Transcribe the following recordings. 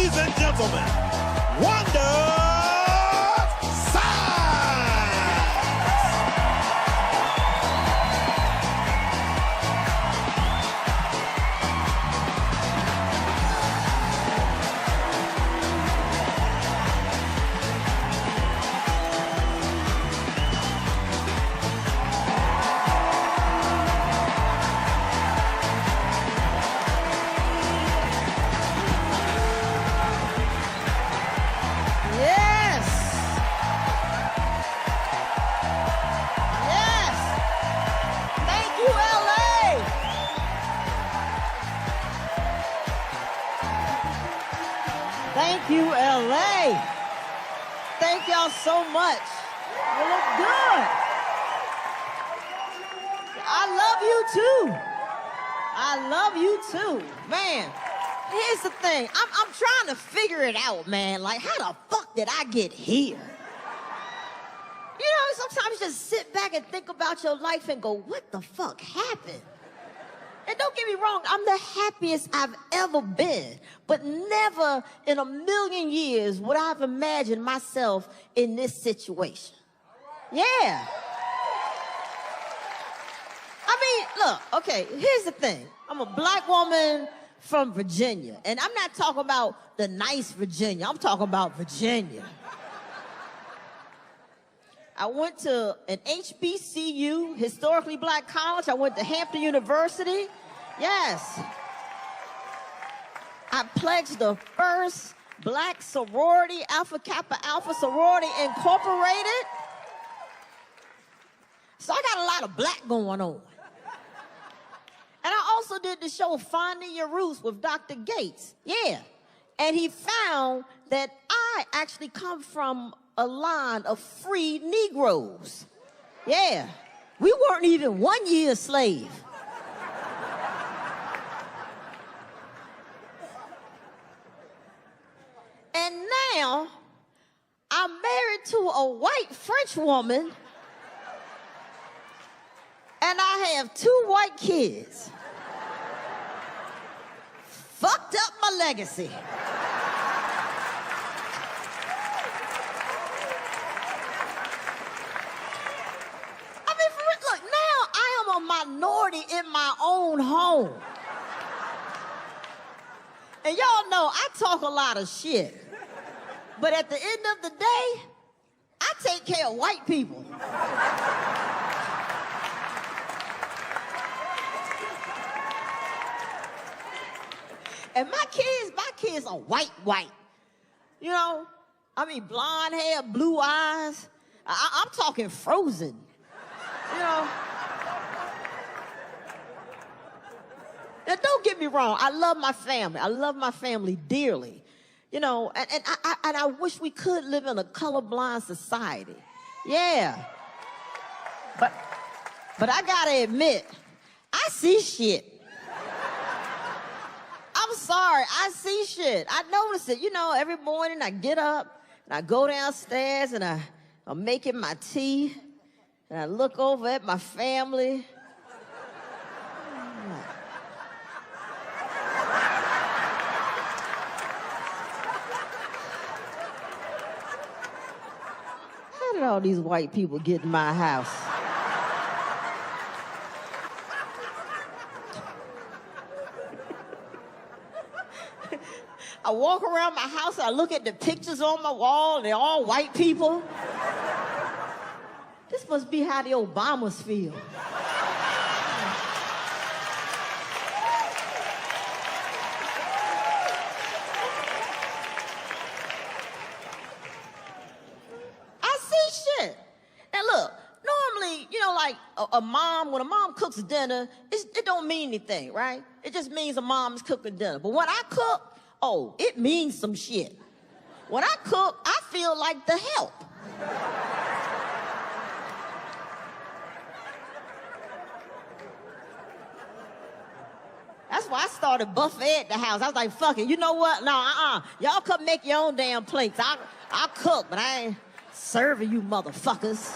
ladies and gentlemen, Wanda. Thank you, LA. Thank y'all so much. You look good. I love you too. I love you too. Man, here's the thing. I'm trying to figure it out, man. Like, how the fuck did I get here? You know, sometimes you just sit back and think about your life and go, what the fuck happened? And don't get me wrong, I'm the happiest I've ever been, but never in a million years would I have imagined myself in this situation. Yeah. I mean, look, okay, here's the thing. I'm a black woman from Virginia, and I'm not talking about the nice Virginia. I'm talking about Virginia. I went to an HBCU, historically black college. I went to Hampton University. Yes. I pledged the first black sorority, Alpha Kappa Alpha Sorority Incorporated. So I got a lot of black going on. And I also did the show Finding Your Roots with Dr. Gates. Yeah. And he found that I actually come from a line of free Negroes. Yeah. We weren't even 1 year slave. And now I'm married to a white French woman and I have 2 white kids. Fucked up my legacy. A minority in my own home. And y'all know I talk a lot of shit. But at the end of the day, I take care of white people. And my kids are white. You know, I mean, blonde hair, blue eyes. I'm talking Frozen. You know. Now, don't get me wrong. I love my family. I love my family dearly. You know, and I wish we could live in a colorblind society. Yeah. But I gotta admit, I see shit. I'm sorry, I see shit. I notice it. You know, every morning I get up and I go downstairs and I'm making my tea and I look over at my family. How did all these white people get in my house? I walk around my house, I look at the pictures on my wall, they're all white people. This must be how the Obamas feel. I see shit. Now look, normally, you know, like a mom, when a mom cooks dinner, it don't mean anything, right? It just means a mom's cooking dinner. But when I cook, oh, it means some shit. When I cook, I feel like the help. That's why I started buffet at the house. I was like, fuck it, you know what? No, y'all come make your own damn plates. I'll cook, but I ain't serving you motherfuckers.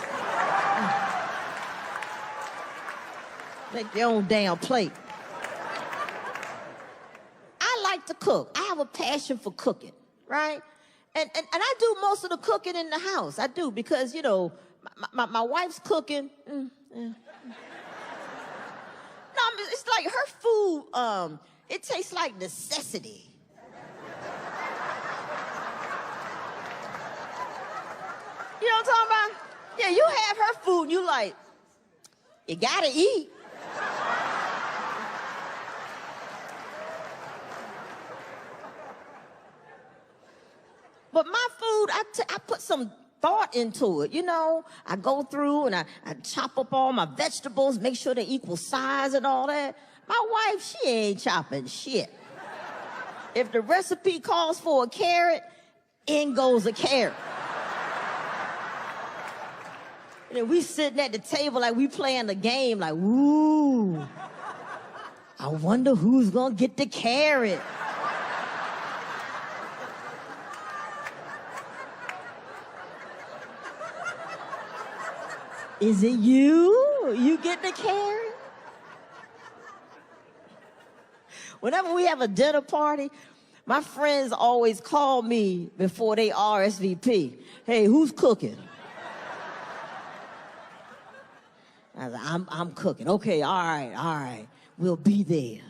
Make your own damn plate. I like to cook. I have a passion for cooking, right? And I do most of the cooking in the house. I do because, you know, my wife's cooking. No, it's like her food, it tastes like necessity. You know what I'm talking about? Yeah, you have her food and you like, you gotta eat. But my food, I put some thought into it, you know? I go through and I chop up all my vegetables, make sure they're equal size and all that. My wife, she ain't chopping shit. If the recipe calls for a carrot, in goes a carrot. And then we sitting at the table like we playing the game, like, ooh, I wonder who's gonna get the carrot. Is it you? You get the carrot? Whenever we have a dinner party, my friends always call me before they RSVP. Hey, who's cooking? I was like, I'm cooking. Okay, all right. We'll be there.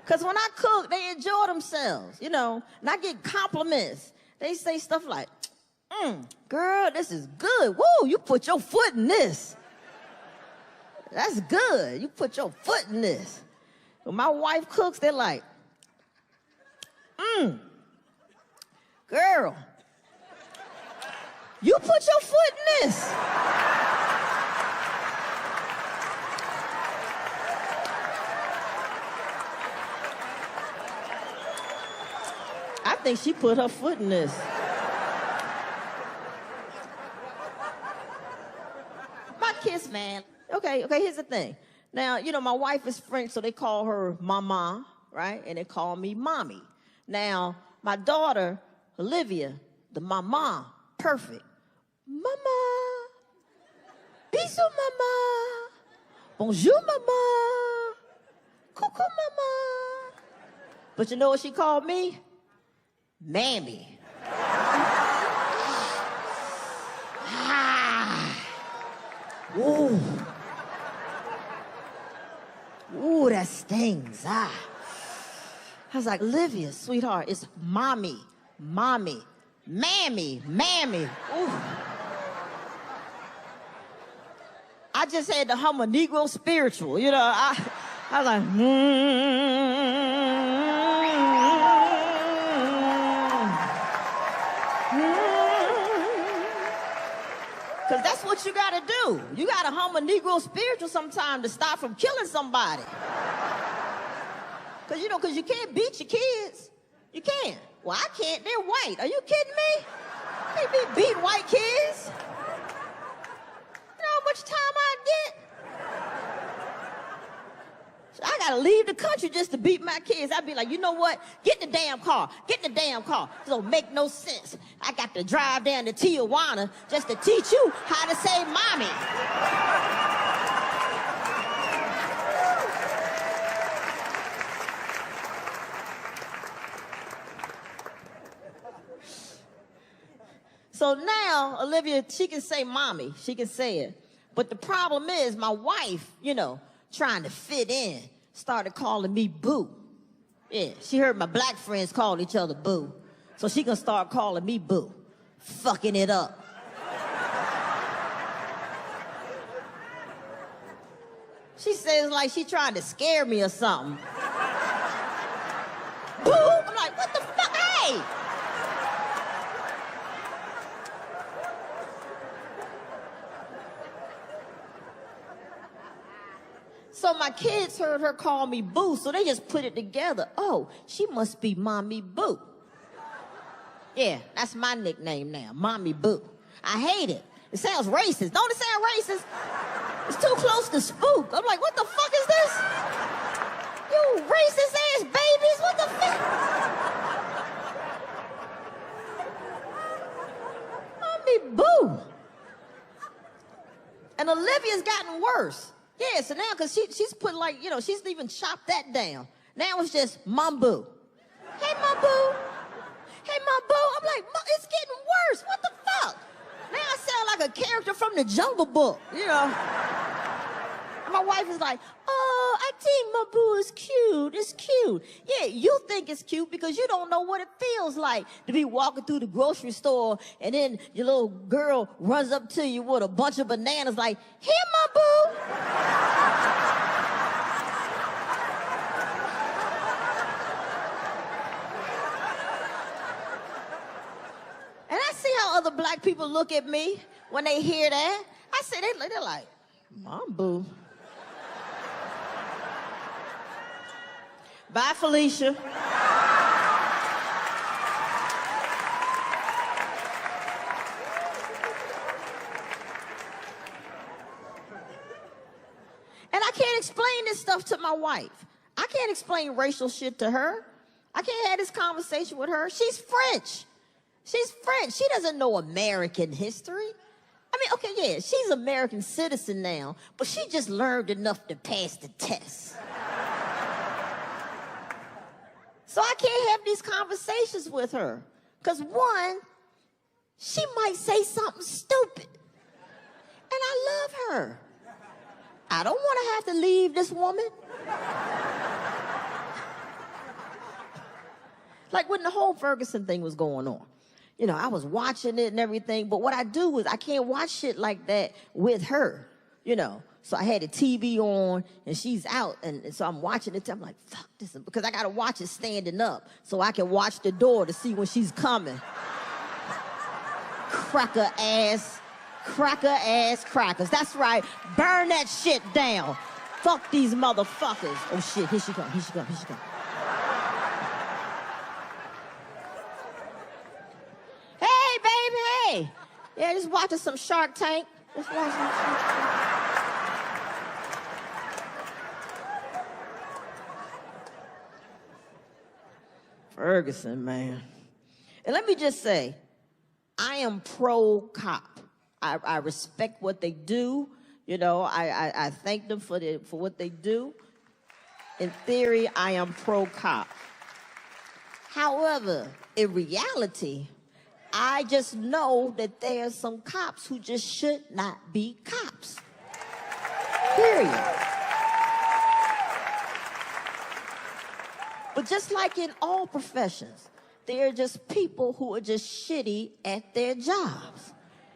Because when I cook, they enjoy themselves, you know. And I get compliments. They say stuff like, girl, this is good. Woo, you put your foot in this. That's good. You put your foot in this. When my wife cooks, they're like, girl, you put your foot in this. I think she put her foot in this. My kiss, man. Okay, here's the thing. Now, you know, my wife is French, so they call her mama, right? And they call me mommy. Now, my daughter, Olivia, the mama, perfect. Mama. Bisous, mama. Bonjour, mama. Coucou, mama. But you know what she called me? Mammy. Ooh. Ooh, that stings. I was like, Olivia, sweetheart, it's mommy, mammy. Ooh. I just had to hum a Negro spiritual, you know. I was like, Because that's what you got to do. You got to hum a Negro spiritual sometime to stop from killing somebody. Because, you know, because you can't beat your kids. You can't. Well, I can't. They're white. Are you kidding me? You can't be beating white kids. You know how much time I get? So I got to leave the country just to beat my kids. I'd be like, you know what? Get in the damn car. Get in the damn car. It don't make no sense. I got to drive down to Tijuana just to teach you how to say mommy. So now, Olivia, she can say mommy. She can say it. But the problem is my wife, you know, trying to fit in, started calling me boo. Yeah, she heard my black friends call each other boo. So she gonna start calling me boo. Fucking it up. She says like she trying to scare me or something. Boo! I'm like, what the fuck? Hey! So my kids heard her call me Boo, so they just put it together. Oh, she must be Mommy Boo. Yeah, that's my nickname now, Mommy Boo. I hate it. It sounds racist. Don't it sound racist? It's too close to spook. I'm like, what the fuck is this? You racist ass babies, what the fuck? Mommy Boo. And Olivia's gotten worse. Yeah, so now, because she's put like, you know, she's even chopped that down. Now it's just Mom Boo. Hey, my boo. Hey, my boo. I'm like, it's getting worse. What the fuck? Now I sound like a character from the Jungle Book, you know. And my wife is like, oh, I think my boo is cute. It's cute. Yeah, you think it's cute because you don't know what it feels like to be walking through the grocery store and then your little girl runs up to you with a bunch of bananas like, here, my boo. And I see how other black people look at me when they hear that. I say, they're like, Mom, boo. Bye, Felicia. And I can't explain this stuff to my wife. I can't explain racial shit to her. I can't have this conversation with her. She's French. She's French. She doesn't know American history. I mean, okay, yeah, she's an American citizen now, but she just learned enough to pass the test. So I can't have these conversations with her. Because one, she might say something stupid. And I love her. I don't want to have to leave this woman. Like when the whole Ferguson thing was going on. You know, I was watching it and everything, but what I do is I can't watch shit like that with her, you know. So I had the TV on, and she's out, and so I'm watching it. I'm like, fuck this, because I got to watch it standing up so I can watch the door to see when she's coming. Cracker ass crackers. That's right. Burn that shit down. Fuck these motherfuckers. Oh, shit, here she come. Hey, baby, hey. Yeah, just watching some Shark Tank. Just watching some Shark Tank. Ferguson, man. And let me just say, I am pro-cop. I respect what they do. You know, I thank them for what they do. In theory, I am pro-cop. However, in reality, I just know that there are some cops who just should not be cops. Period. But just like in all professions, there are just people who are just shitty at their jobs.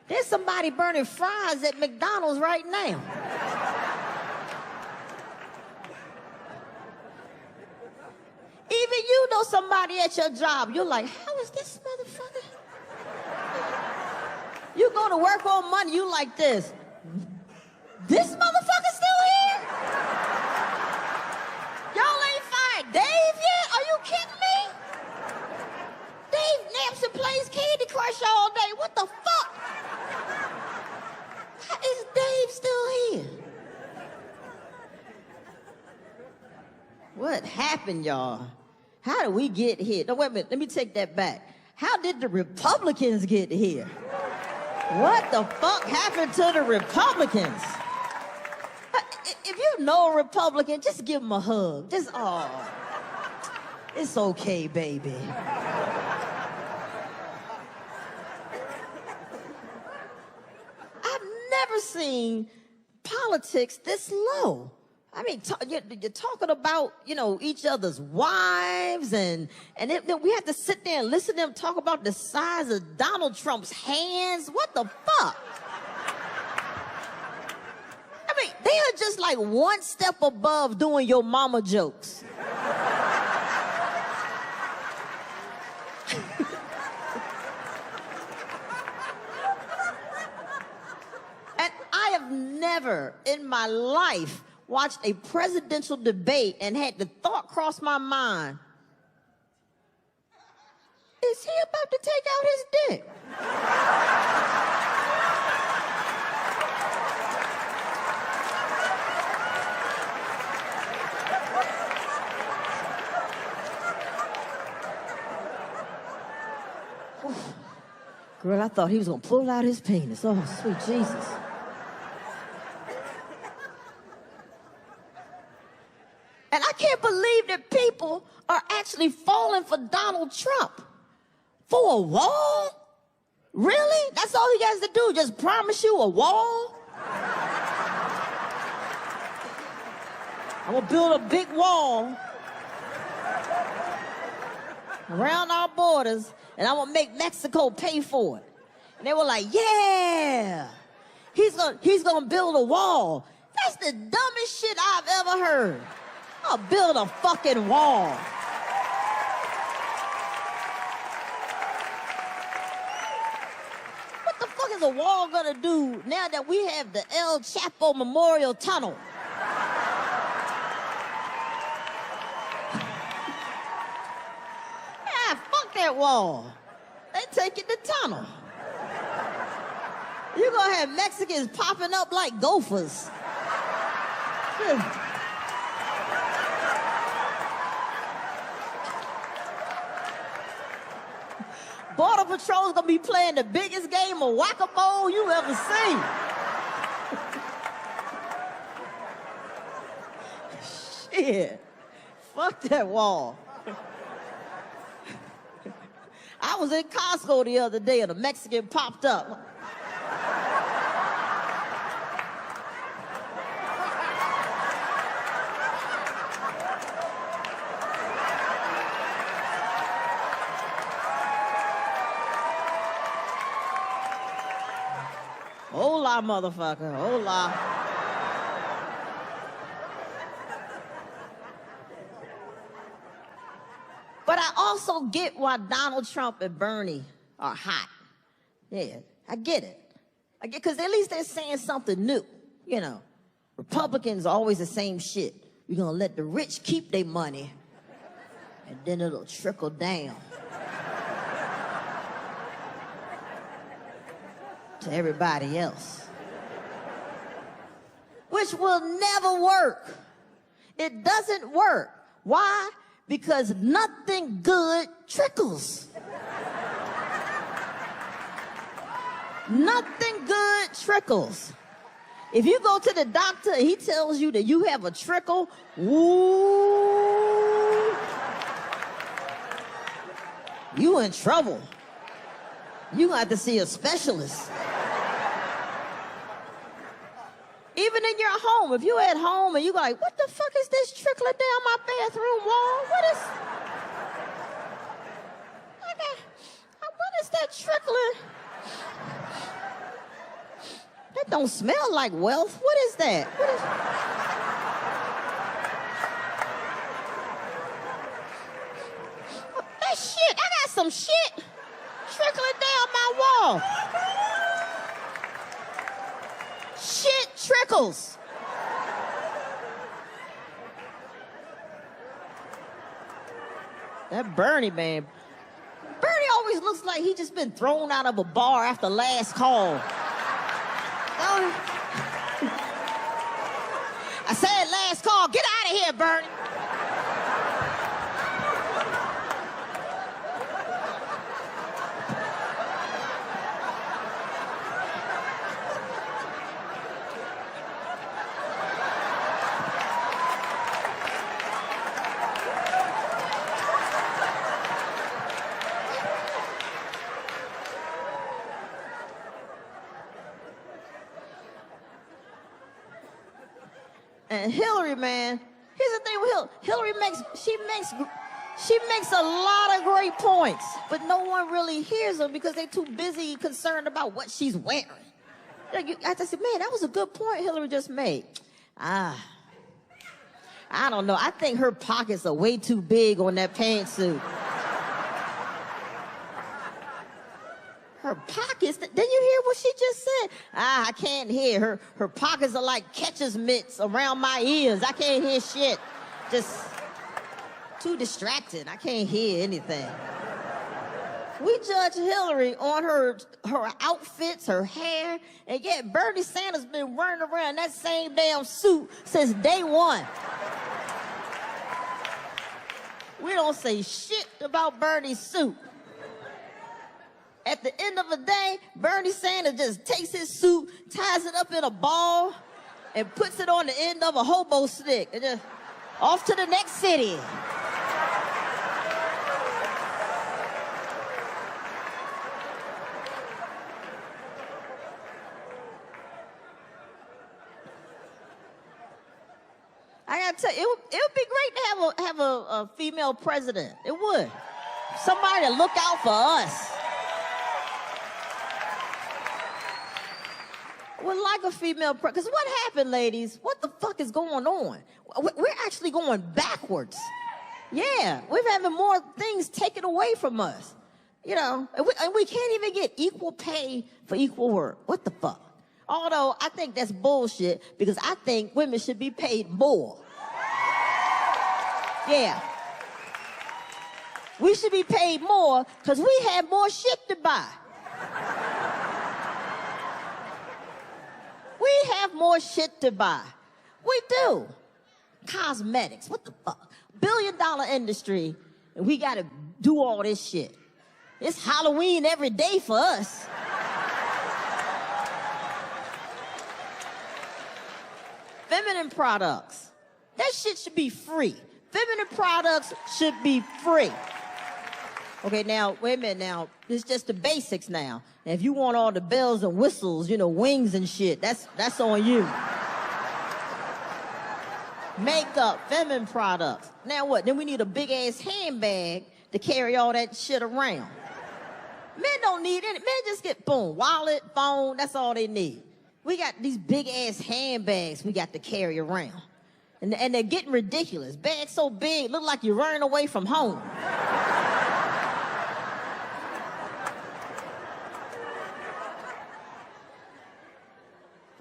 There's somebody burning fries at McDonald's right now. Even you know somebody at your job. You're like, how is this motherfucker? You go to work on Monday, you like this. This motherfucker still here? Y'all ain't fired Dave yet? Are you kidding me? Dave naps and plays Candy Crush all day. What the fuck? How is Dave still here? What happened, y'all? How did we get here? No, wait a minute. Let me take that back. How did the Republicans get here? What the fuck happened to the Republicans? If you know a Republican, just give them a hug. Just, oh, it's okay, baby. I've never seen politics this low. I mean, you're talking about, you know, each other's wives, and then we have to sit there and listen to them talk about the size of Donald Trump's hands. What the fuck? I mean, they are just like one step above doing your mama jokes. And I have never in my life watched a presidential debate and had the thought cross my mind, is he about to take out his dick? Girl, I thought he was gonna pull out his penis. Oh, sweet Jesus. And I can't believe that people are actually falling for Donald Trump. For a wall? Really? That's all he has to do, just promise you a wall? I'm gonna build a big wall around our borders, and I'm gonna make Mexico pay for it. And they were like, yeah, he's gonna build a wall. That's the dumbest shit I've ever heard. I'll build a fucking wall. What the fuck is a wall gonna do now that we have the El Chapo Memorial Tunnel? Fuck that wall. They taking the tunnel. You're gonna have Mexicans popping up like gophers. Border Patrol's gonna be playing the biggest game of whack-a-mole you ever seen. Shit. Fuck that wall. I was in Costco the other day and a Mexican popped up. Hola, motherfucker, hola. But I also get why Donald Trump and Bernie are hot. Yeah, I get it. I get, because at least they're saying something new. You know, Republicans are always the same shit. We're gonna let the rich keep their money, and then it'll trickle down to everybody else. Which will never work. It doesn't work. Why? Because nothing good trickles. Nothing good trickles. If you go to the doctor and he tells you that you have a trickle, ooh, you in trouble. You got to see a specialist. Even in your home, if you're at home and you're like, what the fuck is this trickling down my bathroom wall? What is that trickling? That don't smell like wealth. What is that? That shit, I got some shit trickling down my wall. Shit trickles. That Bernie man. Bernie always looks like he just been thrown out of a bar after last call. I said last call. Get out of here, Bernie. And Hillary, man, here's the thing with Hillary. She makes a lot of great points, but no one really hears them because they're too busy concerned about what she's wearing. I just said, man, that was a good point Hillary just made. I don't know. I think her pockets are way too big on that pantsuit. Her pockets, didn't you hear what she just said? I can't hear. Her pockets are like catcher's mitts around my ears. I can't hear shit. Just too distracted. I can't hear anything. We judge Hillary on her outfits, her hair, and yet Bernie Sanders been running around that same damn suit since day one. We don't say shit about Bernie's suit. At the end of the day, Bernie Sanders just takes his suit, ties it up in a ball, and puts it on the end of a hobo stick. And just, Off to the next city. I gotta tell you, it would be great to have a female president. It would. Somebody to look out for us. Would like a female president. Because what happened, ladies? What the fuck is going on? We're actually going backwards. Yeah, we're having more things taken away from us. You know, and we can't even get equal pay for equal work. What the fuck? Although I think that's bullshit because I think women should be paid more. Yeah. We should be paid more because we have more shit to buy. We have more shit to buy. We do. Cosmetics, what the fuck? $billion industry, and we gotta do all this shit. It's Halloween every day for us. Feminine products. That shit should be free. Feminine products should be free. Okay, now, wait a minute now. It's just the basics now. And if you want all the bells and whistles, you know, wings and shit, that's on you. Makeup, feminine products. Now what? Then we need a big-ass handbag to carry all that shit around. Men don't need it. Men just get, boom, wallet, phone, that's all they need. We got these big-ass handbags we got to carry around. And they're getting ridiculous. Bags so big, look like you're running away from home.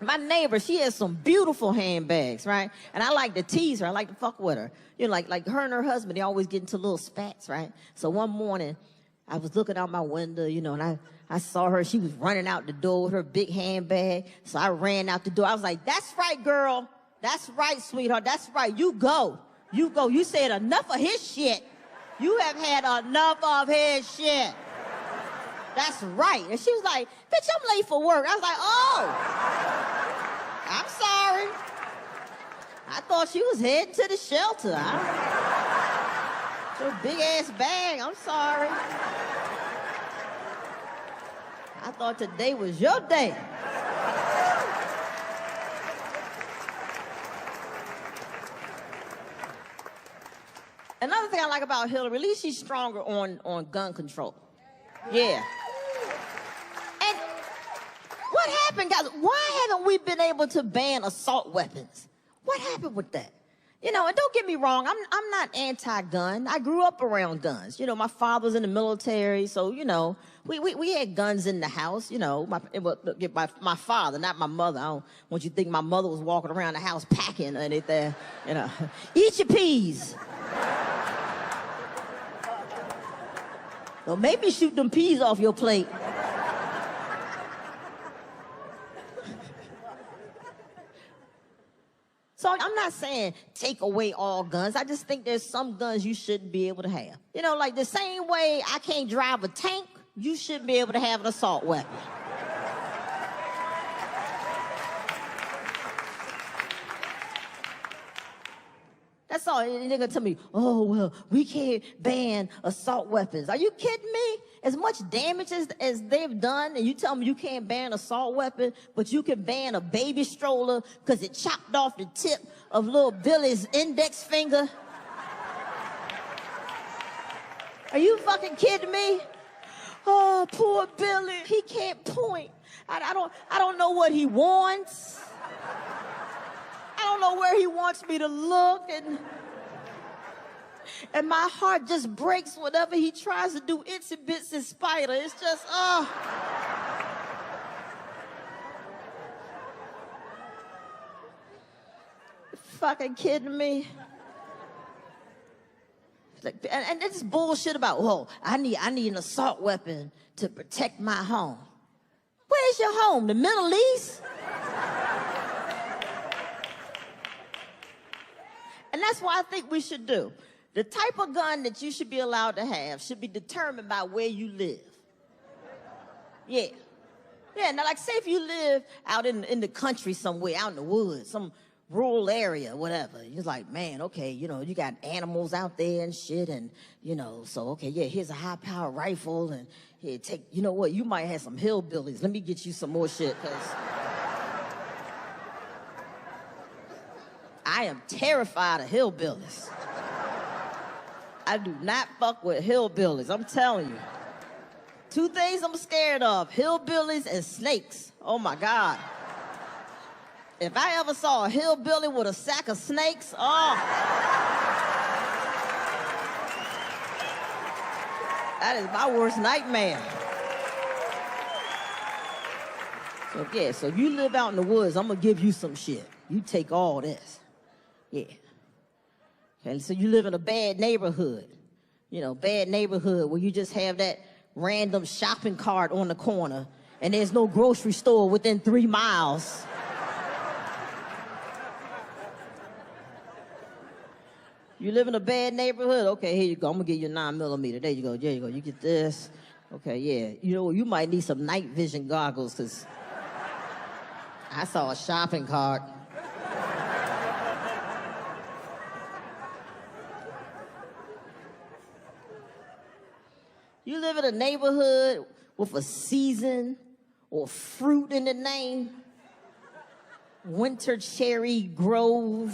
My neighbor, she has some beautiful handbags, right? And I like to tease her. I like to fuck with her. You know, like her and her husband, they always get into little spats, right? So one morning, I was looking out my window, you know, and I saw her. She was running out the door with her big handbag. So I ran out the door. I was like, that's right, girl. That's right, sweetheart. That's right. You go. You go. You said enough of his shit. You have had enough of his shit. That's right. And she was like, bitch, I'm late for work. I was like, oh. I'm sorry. I thought she was heading to the shelter. Her big ass bag. I'm sorry. I thought today was your day. Another thing I like about Hillary, at least she's stronger on gun control. Yeah. And what happened, guys? Why haven't we been able to ban assault weapons? What happened with that? You know, and don't get me wrong, I'm not anti-gun. I grew up around guns. You know, my father was in the military, so, you know, we had guns in the house, you know. My father, not my mother. I don't want you to think my mother was walking around the house packing or anything, you know. Eat your peas. Well, maybe shoot them peas off your plate. So I'm not saying take away all guns. I just think there's some guns you shouldn't be able to have. You know, like the same way I can't drive a tank, you shouldn't be able to have an assault weapon. That's all. And they're gonna tell me, oh, well, we can't ban assault weapons. Are you kidding me? As much damage as they've done, and you tell me you can't ban an assault weapon, but you can ban a baby stroller because it chopped off the tip of little Billy's index finger? Are you fucking kidding me? Oh, poor Billy. He can't point. I don't know what he wants. I don't know where he wants me to look, and my heart just breaks whenever he tries to do itsy bitsy spider. It's just, fucking kidding me? And this bullshit about, whoa, I need an assault weapon to protect my home. Where's your home? The Middle East? And that's what I think we should do. The type of gun that you should be allowed to have should be determined by where you live. Yeah. Yeah, now like say if you live out in the country somewhere, out in the woods, some rural area, whatever. He's like, man, okay, you know, you got animals out there and shit, and, you know, so, okay, yeah, here's a high-powered rifle, and here, take, you know what, you might have some hillbillies. Let me get you some more shit, because I am terrified of hillbillies. I do not fuck with hillbillies, I'm telling you. Two things I'm scared of, hillbillies and snakes. Oh, my God. If I ever saw a hillbilly with a sack of snakes, oh. That is my worst nightmare. So, yeah, so if you live out in the woods, I'm gonna give you some shit. You take all this. Yeah. Okay, so you live in a bad neighborhood. You know, bad neighborhood where you just have that random shopping cart on the corner and there's no grocery store within 3 miles. You live in a bad neighborhood? Okay, here you go. I'm gonna give you a 9mm. There you go, there you go. You get this. Okay, yeah. You know, you might need some night vision goggles, because I saw a shopping cart. You live in a neighborhood with a season or fruit in the name. Winter Cherry Grove.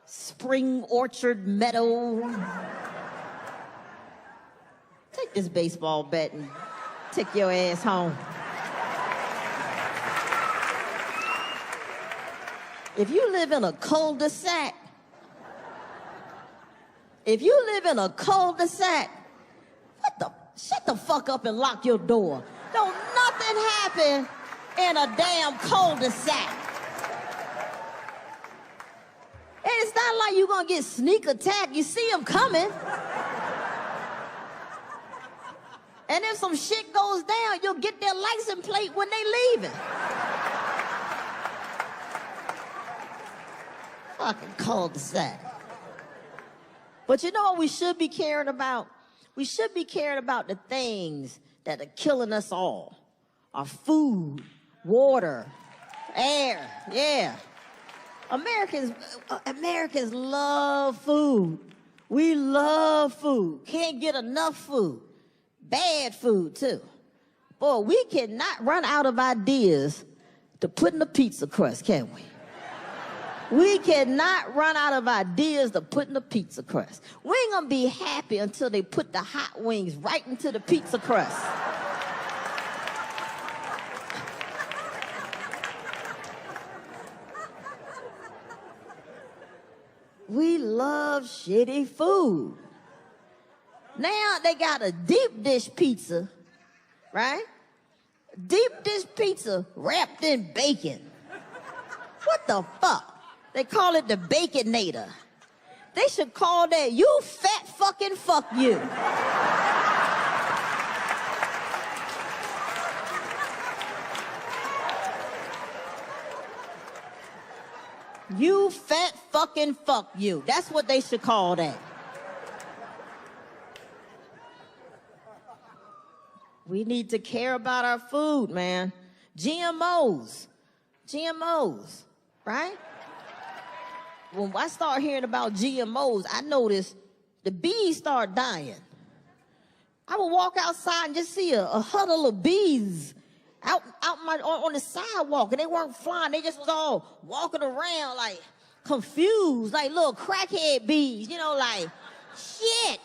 Spring Orchard Meadow. Take this baseball bat and take your ass home. If you live in a cul-de-sac, shut the fuck up and lock your door. Don't nothing happen in a damn cul-de-sac. And it's not like you're gonna get sneak attacked. You see them coming. And if some shit goes down, you'll get their license plate when they leaving. Fucking cul-de-sac. But you know what we should be caring about? We should be caring about the things that are killing us all. Our food, water, air, yeah. Americans love food. We love food. Can't get enough food. Bad food, too. Boy, we cannot run out of ideas to put in a pizza crust, can we? We cannot run out of ideas to put in a pizza crust. We ain't gonna be happy until they put the hot wings right into the pizza crust. We love shitty food. Now they got a deep dish pizza, right? Deep dish pizza wrapped in bacon. What the fuck? They call it the Baconator. They should call that you fat fucking fuck you. You fat fucking fuck you. That's what they should call that. We need to care about our food, man. GMOs, right? When I start hearing about GMOs, I noticed the bees start dying. I would walk outside and just see a huddle of bees on the sidewalk, and they weren't flying. They just was all walking around like confused, like little crackhead bees, you know, like, shit,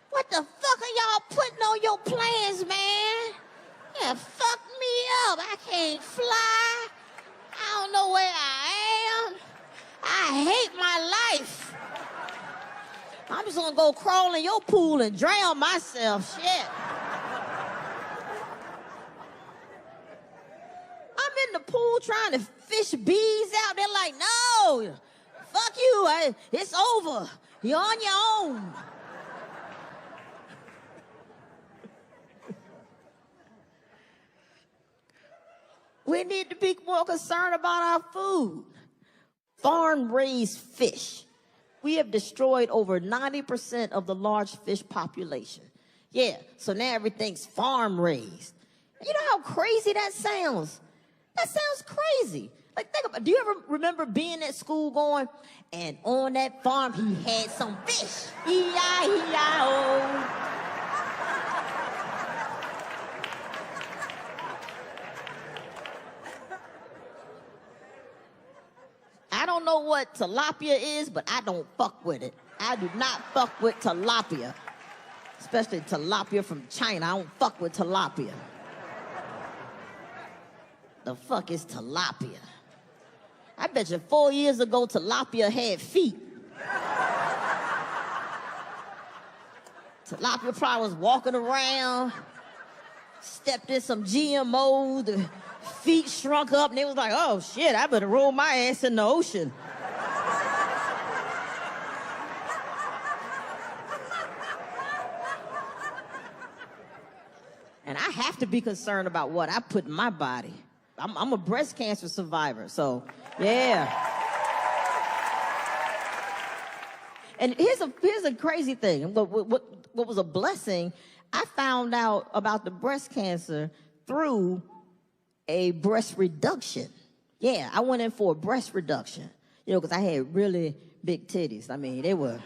what the fuck are y'all putting on your plans, man? Yeah, fuck me up. I can't fly. I don't know where I am. I hate my life. I'm just gonna go crawl in your pool and drown myself, shit. I'm in the pool trying to fish bees out. They're like, no, fuck you, it's over. You're on your own. We need to be more concerned about our food. Farm-raised fish. We have destroyed over 90% of the large fish population. Yeah, so now everything's farm-raised. You know how crazy that sounds? That sounds crazy. Like, think about, do you ever remember being at school going, and on that farm he had some fish. E-I-E-I-O. I don't know what tilapia is, but I don't fuck with it. I do not fuck with tilapia. Especially tilapia from China. I don't fuck with tilapia. The fuck is tilapia? I bet you 4 years ago, tilapia had feet. Tilapia probably was walking around, stepped in some GMO, the feet shrunk up, and they was like, oh shit, I better roll my ass in the ocean. And I have to be concerned about what I put in my body. I'm a breast cancer survivor, so yeah. And here's a crazy thing. What was a blessing, I found out about the breast cancer through a breast reduction. Yeah, I went in for a breast reduction, because I had really big titties. I mean, they was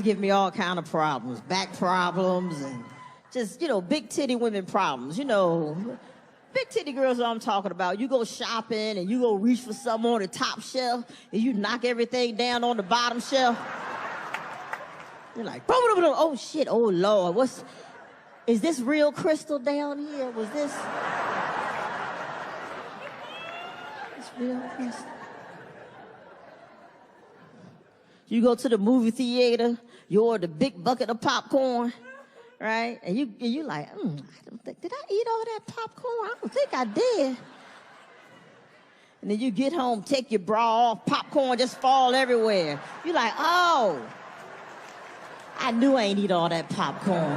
giving me all kind of problems, back problems, and just, big titty women problems, Big titty girls are what I'm talking about. You go shopping and you go reach for something on the top shelf and you knock everything down on the bottom shelf. You're like, oh shit, oh Lord, is this real crystal down here? Was this real crystal? You go to the movie theater, you order a big bucket of popcorn. Right? And you like, I don't think, did I eat all that popcorn? I don't think I did. And then you get home, take your bra off, popcorn just fall everywhere. You're like, oh, I knew I ain't eat all that popcorn.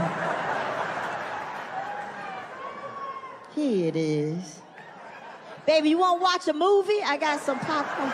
Here it is. Baby, you want to watch a movie? I got some popcorn.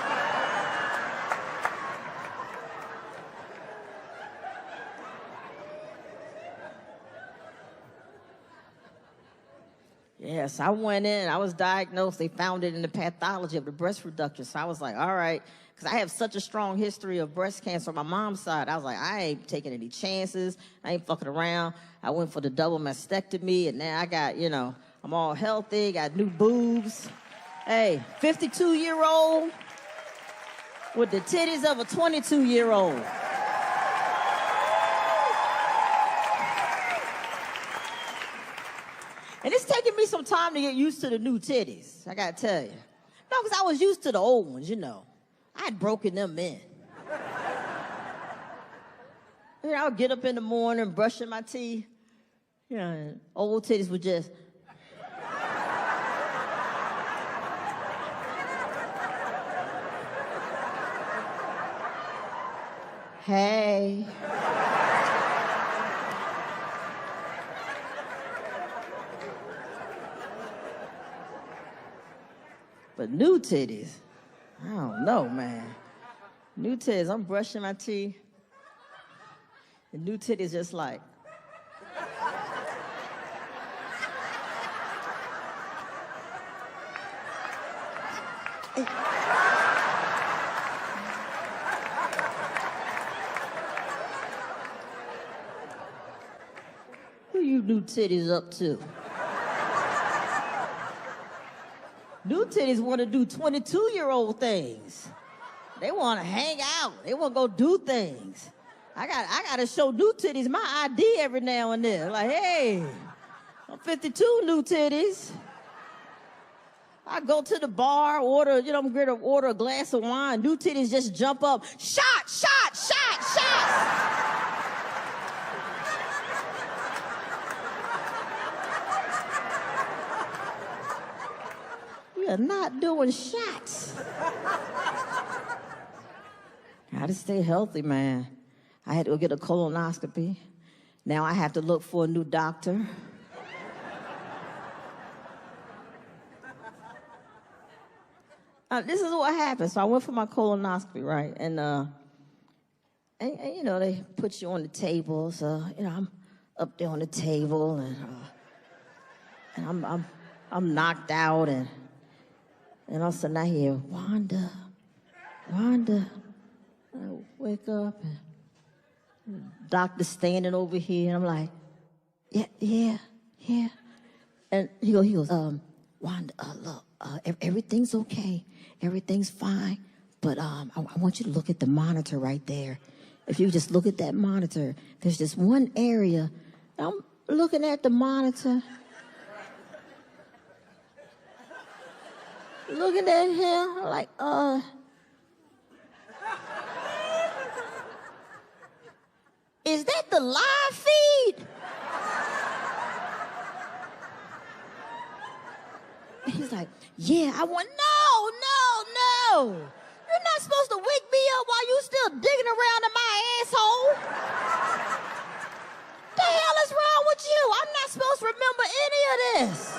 Yes, I went in, I was diagnosed, they found it in the pathology of the breast reduction. So I was like, all right, because I have such a strong history of breast cancer on my mom's side. I was like, I ain't taking any chances, I ain't fucking around. I went for the double mastectomy, and now I got, I'm all healthy, got new boobs. Hey, 52-year-old with the titties of a 22-year-old. And it's taking me some time to get used to the new titties, I gotta tell you. No, because I was used to the old ones, I had broken them in. I would get up in the morning, brushing my teeth. And old titties would just... Hey. But new titties, I don't know, man. New titties, I'm brushing my teeth. And new titties just like. Who you new titties up to? New titties want to do 22-year-old things. They want to hang out. They want to go do things. I got to show new titties my ID every now and then. Like, hey, I'm 52 new titties. I go to the bar, order, I'm going to order a glass of wine. New titties just jump up. Shot, shot, shot, shot. You're not doing shots. Gotta stay healthy, man. I had to go get a colonoscopy. Now I have to look for a new doctor. This is what happened. So I went for my colonoscopy, right? And they put you on the table. So, I'm up there on the table, and I'm knocked out, and all of a sudden I hear, Wanda, Wanda. I wake up, and the doctor's standing over here, and I'm like, yeah. And he goes, Wanda, look, everything's okay. Everything's fine. But I want you to look at the monitor right there. If you just look at that monitor, there's just one area. I'm looking at the monitor. Looking at him, I'm like, is that the live feed? And he's like, yeah. I went, no. You're not supposed to wake me up while you still digging around in my asshole. The hell is wrong with you? I'm not supposed to remember any of this.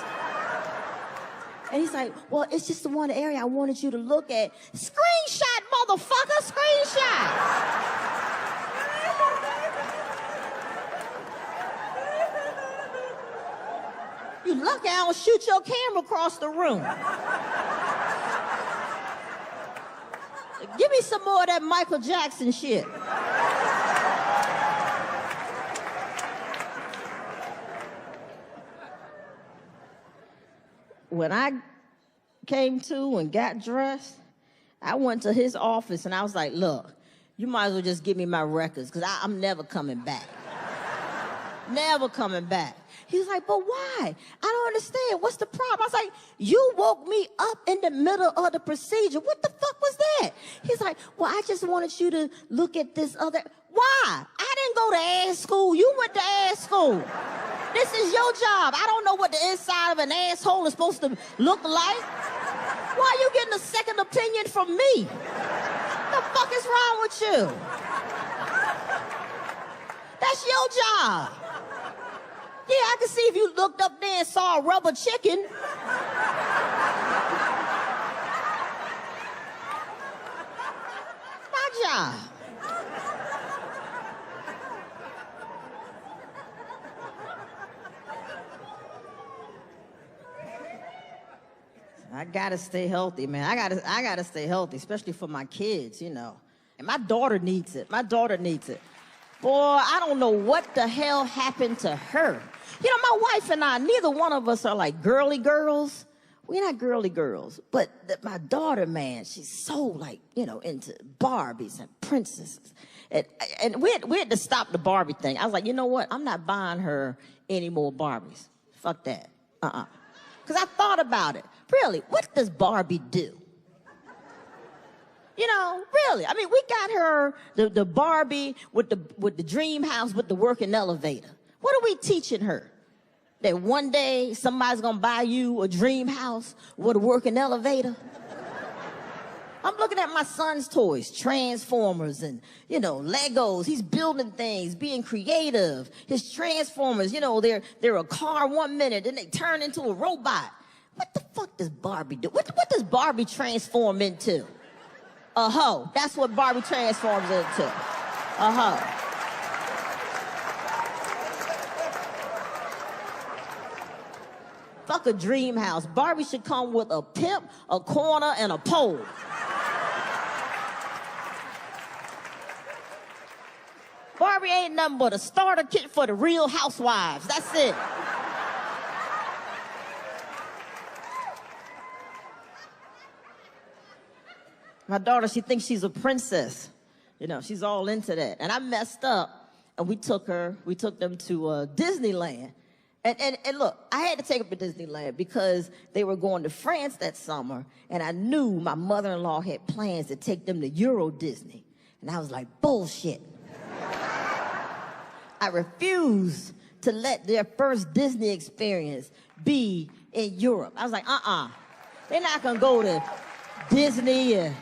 And he's like, well, it's just the one area I wanted you to look at. Screenshot, motherfucker, screenshot. You lucky I don't shoot your camera across the room. Give me some more of that Michael Jackson shit. When I came to and got dressed, I went to his office and I was like, look, you might as well just give me my records because I'm never coming back. Never coming back. He was like, but why? I don't understand. What's the problem? I was like, you woke me up in the middle of the procedure. What the fuck was that? He's like, well, I just wanted you to look at this other. Why? I didn't go to ass school. You went to ass school. This is your job. I don't know what the inside of an asshole is supposed to look like. Why are you getting a second opinion from me? What the fuck is wrong with you? That's your job. Yeah, I can see if you looked up there and saw a rubber chicken. My job. I gotta stay healthy, man. I gotta stay healthy, especially for my kids, you know. And my daughter needs it. Boy, I don't know what the hell happened to her. You know, my wife and I, neither one of us are like girly girls. We're not girly girls. But my daughter, man, she's so like, you know, into Barbies and princesses. And we had to stop the Barbie thing. I was like, you know what? I'm not buying her any more Barbies. Fuck that. Because I thought about it. Really, what does Barbie do? You know, really. I mean, we got her the Barbie with the dream house with the working elevator. What are we teaching her? That one day somebody's gonna buy you a dream house with a working elevator? I'm looking at my son's toys, Transformers and, you know, Legos. He's building things, being creative. His Transformers, you know, they're a car 1 minute, then they turn into a robot. What the fuck does Barbie do? What does Barbie transform into? A hoe. That's what Barbie transforms into. A hoe. Fuck a dream house. Barbie should come with a pimp, a corner, and a pole. Barbie ain't nothing but a starter kit for the Real Housewives. That's it. My daughter, she thinks she's a princess. You know, she's all into that. And I messed up, and we took them to Disneyland. And look, I had to take them to Disneyland because they were going to France that summer, and I knew my mother-in-law had plans to take them to Euro Disney. And I was like, bullshit. I refused to let their first Disney experience be in Europe. I was like, they're not gonna go to Disney and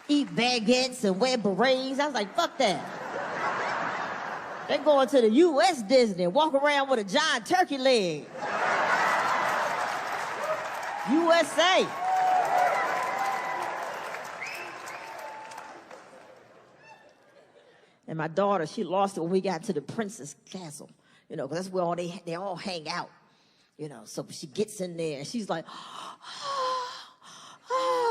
eat baguettes and wear berets. I was like, fuck that. They're going to the U.S. Disney and walk around with a giant turkey leg. USA. And my daughter, she lost it when we got to the Princess Castle, you know, because that's where they all hang out. You know, so she gets in there and she's like,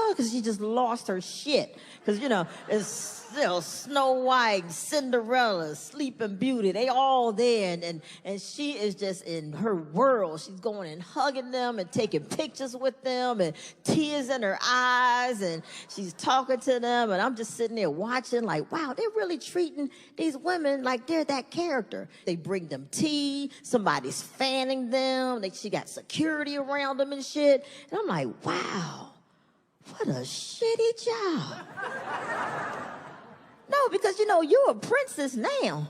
because she just lost her shit. Because, you know, it's, you know, Snow White, Cinderella, Sleeping Beauty, they all there. And she is just in her world. She's going and hugging them and taking pictures with them and tears in her eyes. And she's talking to them. And I'm just sitting there watching like, wow, they're really treating these women like they're that character. They bring them tea. Somebody's fanning them. She got security around them and shit. And I'm like, wow. What a shitty job. No, because, you know, you're a princess now.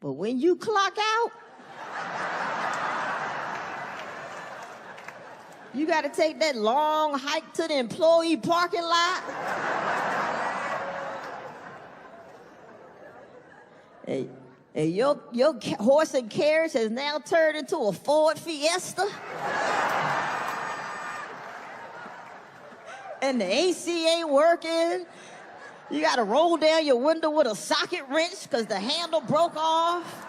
But when you clock out, you got to take that long hike to the employee parking lot. And your horse and carriage has now turned into a Ford Fiesta. And the AC ain't working. You gotta roll down your window with a socket wrench because the handle broke off.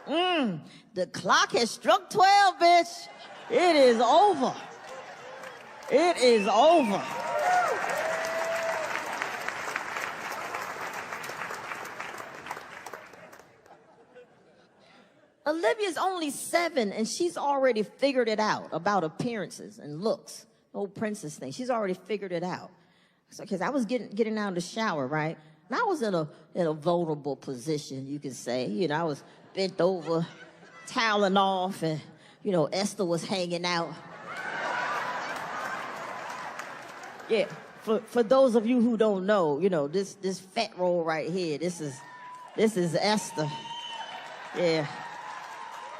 The clock has struck 12, bitch. It is over. It is over. Olivia's only 7 and she's already figured it out about appearances and looks. Old princess thing. She's already figured it out. So, because I was getting out of the shower, right? And I was in a vulnerable position, you could say. You know, I was bent over, toweling off, and, you know, Esther was hanging out. Yeah, for those of you who don't know, you know, this fat roll right here, this is Esther. Yeah,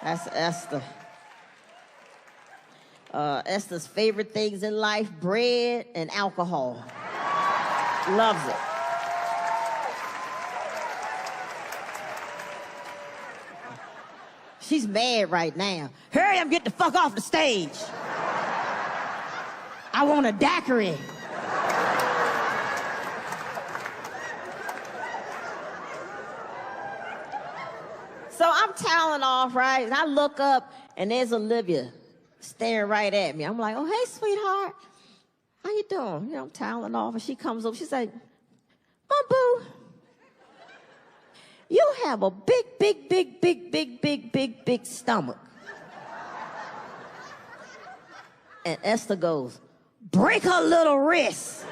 that's Esther. Esther's favorite things in life, bread and alcohol. Loves it. She's mad right now. Hurry up, get the fuck off the stage. I want a daiquiri. So I'm toweling off, right? And I look up and there's Olivia staring right at me. I'm like, oh, hey, sweetheart. How you doing? You know, I'm toweling off, and she comes over. She's like, Mom, boo, you have a big stomach. And Esther goes, break her little wrist.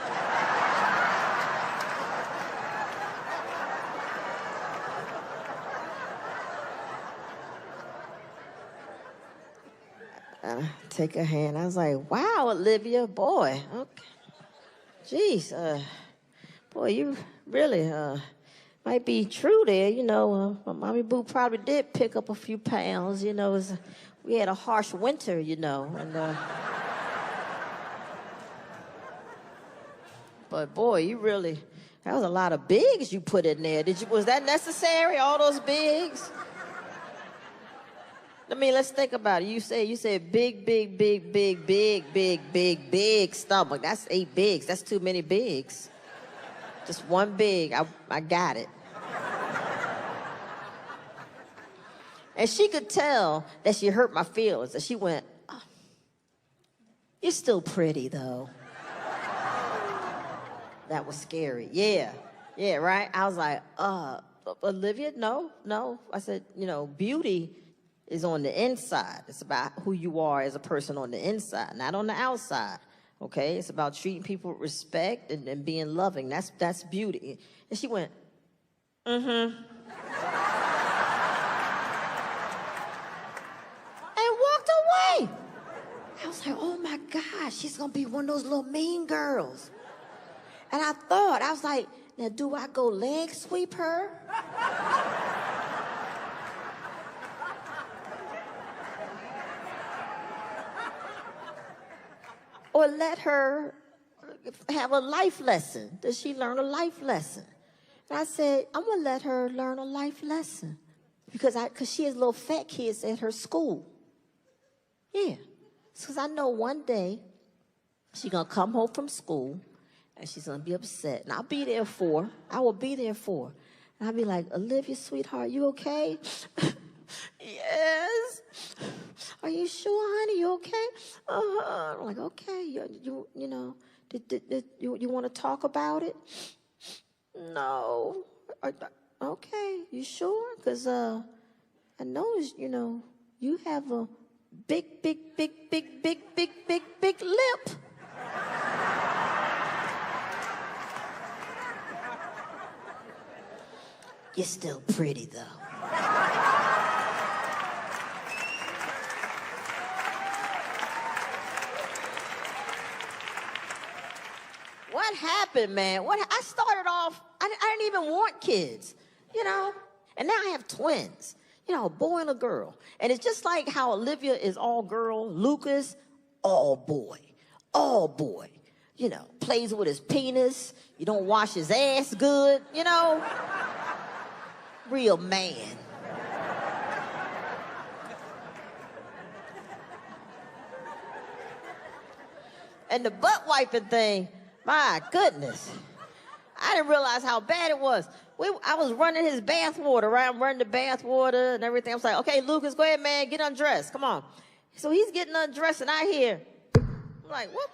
Take her hand. I was like, wow, Olivia, boy. Okay. Jeez, boy, you really might be true there. You know, Mommy Boo probably did pick up a few pounds. You know, we had a harsh winter, you know. And but boy, you really, that was a lot of bigs you put in there. Was that necessary, all those bigs? I mean, let's think about it. You said big stomach. That's 8 bigs. That's too many bigs. Just one big. I got it. And she could tell that she hurt my feelings. And she went, oh, you're still pretty, though. That was scary. Yeah, right? I was like, Olivia, no. I said, you know, beauty is on the inside. It's about who you are as a person on the inside, not on the outside, okay? It's about treating people with respect and being loving. That's beauty. And she went, and walked away. I was like, oh my gosh, she's gonna be one of those little mean girls. And I was like, now do I go leg sweep her? Or let her have a life lesson? Does she learn a life lesson? And I said, I'm gonna let her learn a life lesson because she has little fat kids at her school. Yeah, because I know one day she's gonna come home from school and she's gonna be upset, and I will be there for her. And I'll be like, Olivia, sweetheart, you okay? Yes, Are you sure, honey? You okay? I'm like, okay. You know, you want to talk about it? No. Okay, you sure? Because I noticed, you know, you have a big lip. You're still pretty, though. What happened, man? I started off, I didn't even want kids, you know? And now I have twins, you know, a boy and a girl. And it's just like how Olivia is all girl, Lucas, all boy. All boy. You know, plays with his penis. You don't wash his ass good, you know? Real man. And the butt wiping thing, my goodness. I didn't realize how bad it was. I was running his bath water, right? I'm running the bath water and everything. I was like, okay, Lucas, go ahead, man, get undressed. Come on. So he's getting undressed, and I hear, I'm like, what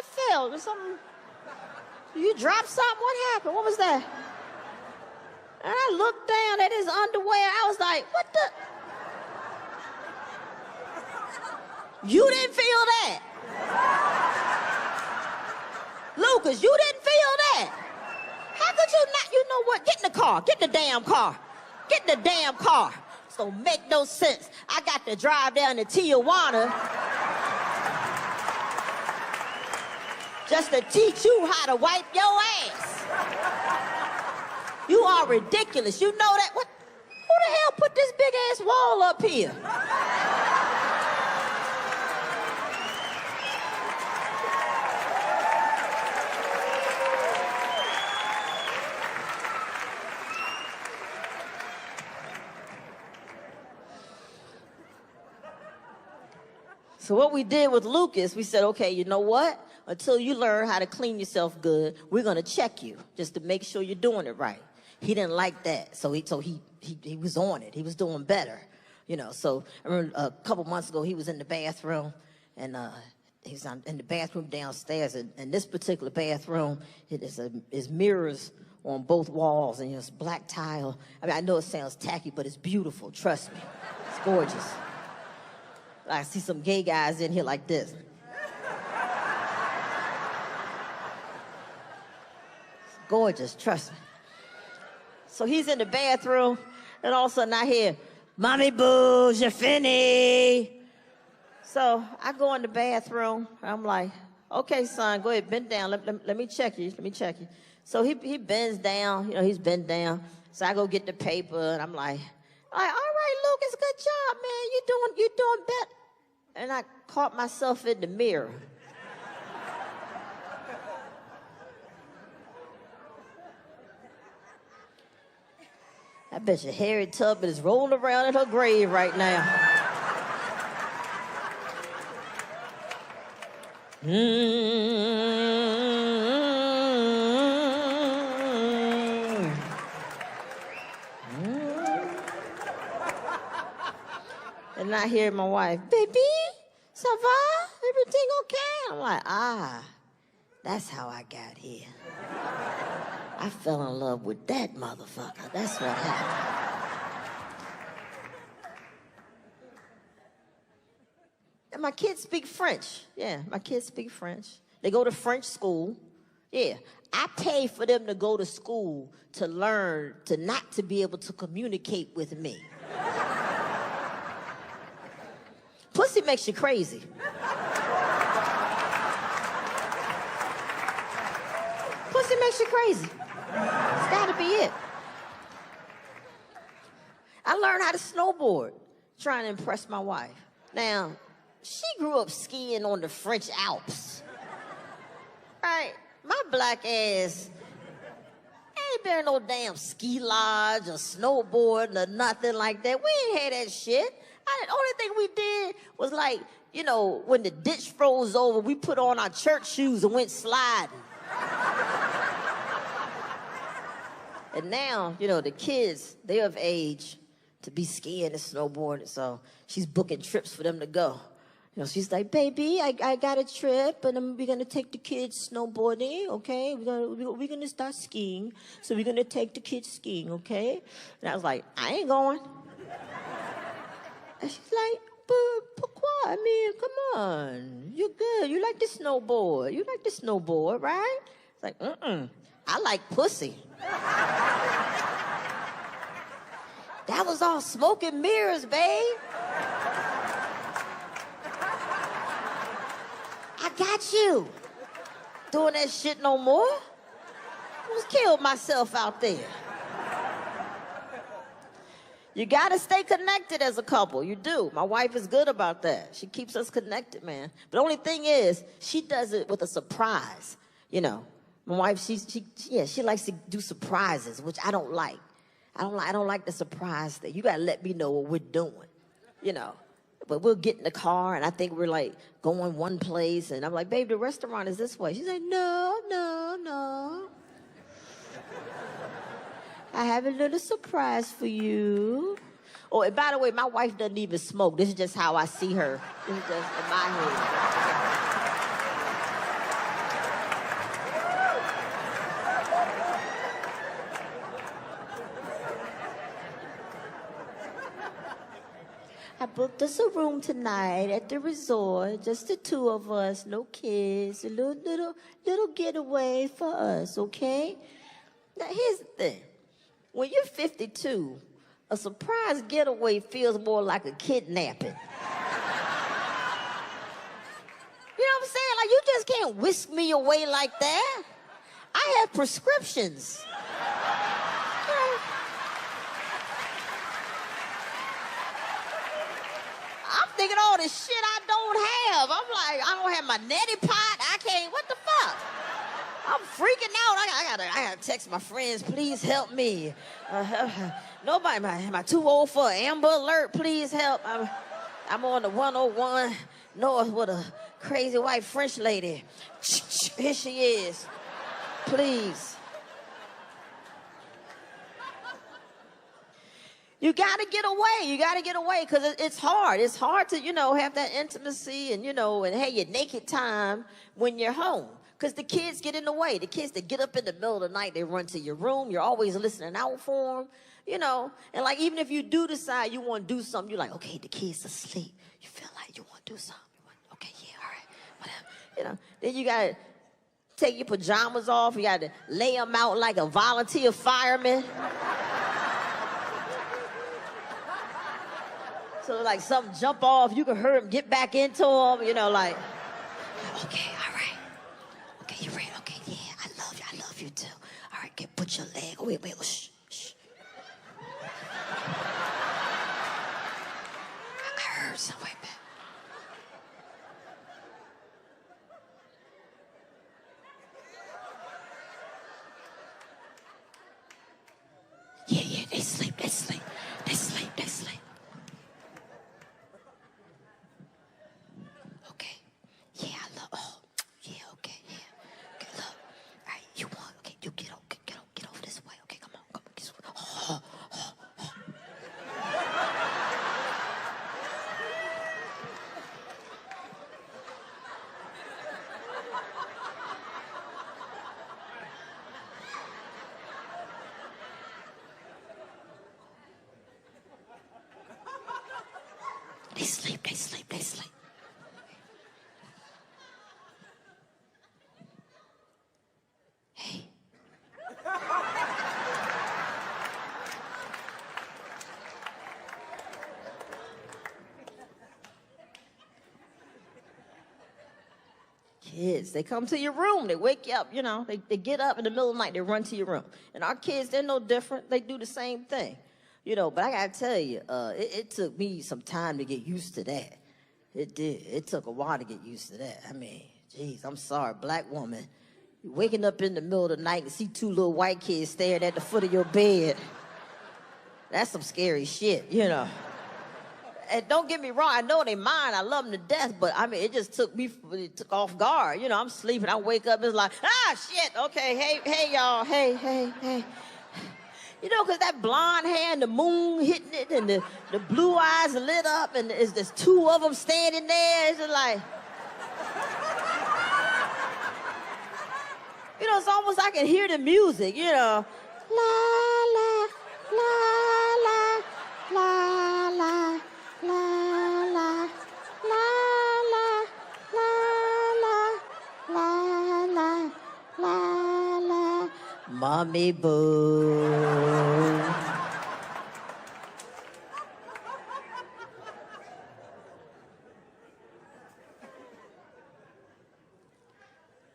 fell? Did something, you dropped something? What happened? What was that? And I looked down at his underwear. I was like, what the? You didn't feel that? Lucas, you didn't feel that? How could you not? You know what? Get in the car. Get in the damn car. Get in the damn car. This don't make no sense. I got to drive down to Tijuana just to teach you how to wipe your ass. You are ridiculous. You know that? What? Who the hell put this big ass wall up here? So what we did with Lucas, we said, okay, you know what? Until you learn how to clean yourself good, we're gonna check you just to make sure you're doing it right. He didn't like that, so he was on it. He was doing better, you know. So I remember a couple months ago, he was in the bathroom, and he was in the bathroom downstairs. And this particular bathroom, is mirrors on both walls, and it's black tile. I mean, I know it sounds tacky, but it's beautiful. Trust me, it's gorgeous. I see some gay guys in here like this. It's gorgeous, trust me. So he's in the bathroom, and all of a sudden I hear, "Mommy boo, je finis." So I go in the bathroom, and I'm like, okay, son, go ahead, bend down. Let me check you. Let me check you. So he bends down, you know, he's bent down. So I go get the paper, and I'm like, all right, Lucas, good job, man. You're doing better. And I caught myself in the mirror. I bet your Harriet Tubman is rolling around in her grave right now. And I hear my wife, "Baby, ça va? Everything okay?" I'm like, that's how I got here. I fell in love with that motherfucker. That's what happened. And my kids speak French. Yeah, my kids speak French. They go to French school. Yeah, I pay for them to go to school to learn to not to be able to communicate with me. Pussy makes you crazy. Pussy makes you crazy. It's gotta be it. I learned how to snowboard trying to impress my wife. Now, she grew up skiing on the French Alps. Right? My black ass ain't been in no damn ski lodge or snowboarding or nothing like that. We ain't had that shit. The only thing we did was, like, you know, when the ditch froze over, we put on our church shoes and went sliding. And now, you know, the kids, they're of age to be skiing and snowboarding. So she's booking trips for them to go. You know, she's like, baby, I got a trip, and we're gonna take the kids snowboarding, okay? We're gonna start skiing, so we're gonna take the kids skiing, okay? And I was like, I ain't going. And she's like, but pourquoi? I mean, come on, you're good. You like to snowboard. You like to snowboard, right? It's like, I like pussy. That was all smoke and mirrors, babe. I got you. Doing that shit no more. I just killed myself out there. You gotta stay connected as a couple. You do. My wife is good about that. She keeps us connected, man. But the only thing is, she does it with a surprise. You know, my wife, she likes to do surprises, which I don't like. I don't like the surprise thing. You gotta let me know what we're doing. You know. But we'll get in the car, and I think we're, like, going one place, and I'm like, babe, the restaurant is this way. She's like, no. I have a little surprise for you. Oh, and by the way, my wife doesn't even smoke. This is just how I see her. This is just in my head. I booked us a room tonight at the resort, just the two of us, no kids, a little getaway for us, okay? Now, here's the thing. When you're 52, a surprise getaway feels more like a kidnapping. You know what I'm saying? Like, you just can't whisk me away like that. I have prescriptions. I'm thinking all this shit I don't have. I'm like, I don't have my neti pot. I can't, what the fuck? I'm freaking out. I gotta text my friends, please help me. Nobody, am I too old for an Amber Alert? Please help. I'm on the 101 North with a crazy white French lady. Here she is. Please. You gotta get away, because it's hard. It's hard to, have that intimacy and, and have your naked time when you're home. Because the kids get in the way. The kids that get up in the middle of the night, they run to your room. You're always listening out for them, And, like, even if you do decide you want to do something, you're like, okay, the kids asleep. You feel like you want to do something. Okay, yeah, all right, whatever. Then you got to take your pajamas off. You got to lay them out like a volunteer fireman. So, like, something jump off, you can hurry them, get back into them, like, okay, all right. Okay, you ready? Okay, yeah, I love you too. All right, okay, put your leg, wait, shh. I heard something back. Yeah, they sleep. They sleep. Hey. Kids, they come to your room, they wake you up, they get up in the middle of the night, they run to your room. And our kids, they're no different, they do the same thing. But I gotta tell you, it took me some time to get used to that. It did. It took a while to get used to that. I mean, geez, I'm sorry, black woman. You waking up in the middle of the night and see two little white kids staring at the foot of your bed. That's some scary shit, And don't get me wrong, I know they mine, I love them to death, but I mean, it just took off guard. I'm sleeping, I wake up, it's like, shit, okay, hey, y'all, hey. You know, because that blonde hair and the moon hitting it and the blue eyes lit up and there's two of them standing there. It's just like, you know, it's almost I can hear the music, you know. La, la, la, la, la, la, la, la, la, la, la, la, la, la, Mommy boo.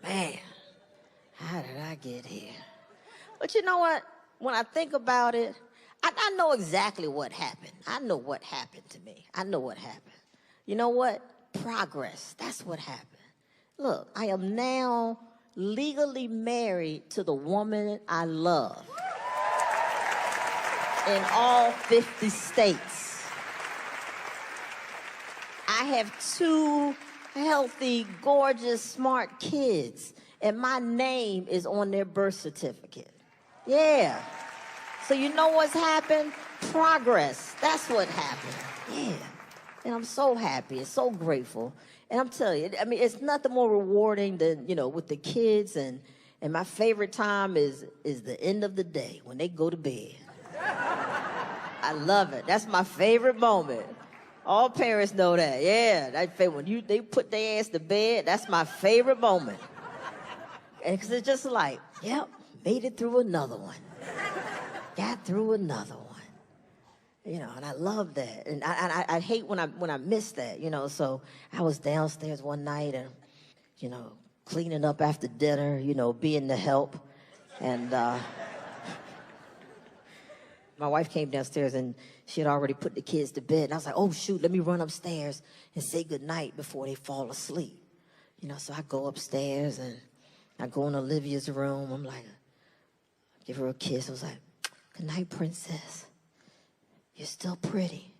Man, how did I get here? But you know what? When I think about it, I know exactly what happened. I know what happened to me. I know what happened. You know what? Progress. That's what happened. Look, I am now legally married to the woman I love in all 50 states. I have 2 healthy, gorgeous, smart kids, and my name is on their birth certificate. Yeah. So you know what's happened? Progress. That's what happened. Yeah. And I'm so happy and so grateful. And I'm telling you, I mean, it's nothing more rewarding than, you know, with the kids. And my favorite time is the end of the day when they go to bed. I love it. That's my favorite moment. All parents know that. Yeah. When they put their ass to bed, that's my favorite moment. And because it's just like, yep, made it through another one. Got through another one. You know, and I love that. And I hate when I miss that, you know. So I was downstairs one night and, you know, cleaning up after dinner, you know, being the help. And my wife came downstairs and she had already put the kids to bed. And I was like, oh, shoot, let me run upstairs and say goodnight before they fall asleep. You know, so I go upstairs and I go in Olivia's room. I'm like, give her a kiss. I was like, good night, princess. You're still pretty.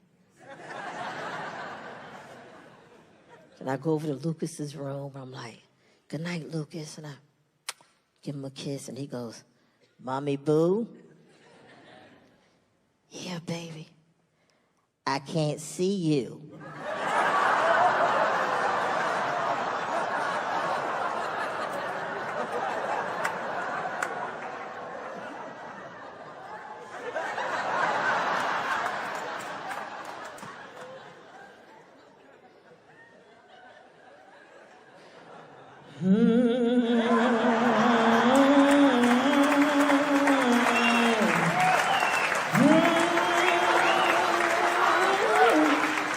And I go over to Lucas's room. I'm like, good night, Lucas. And I give him a kiss and he goes, Mommy boo? Yeah, baby. I can't see you.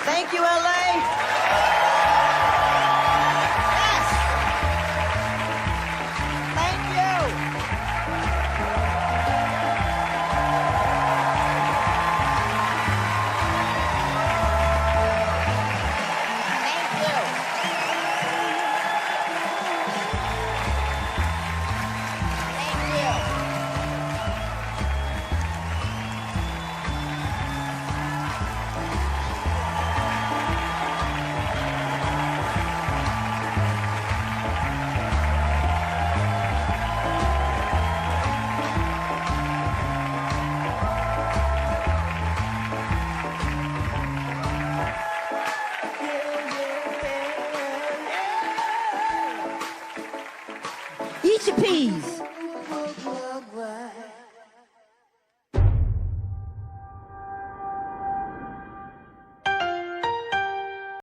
Thank you, LA.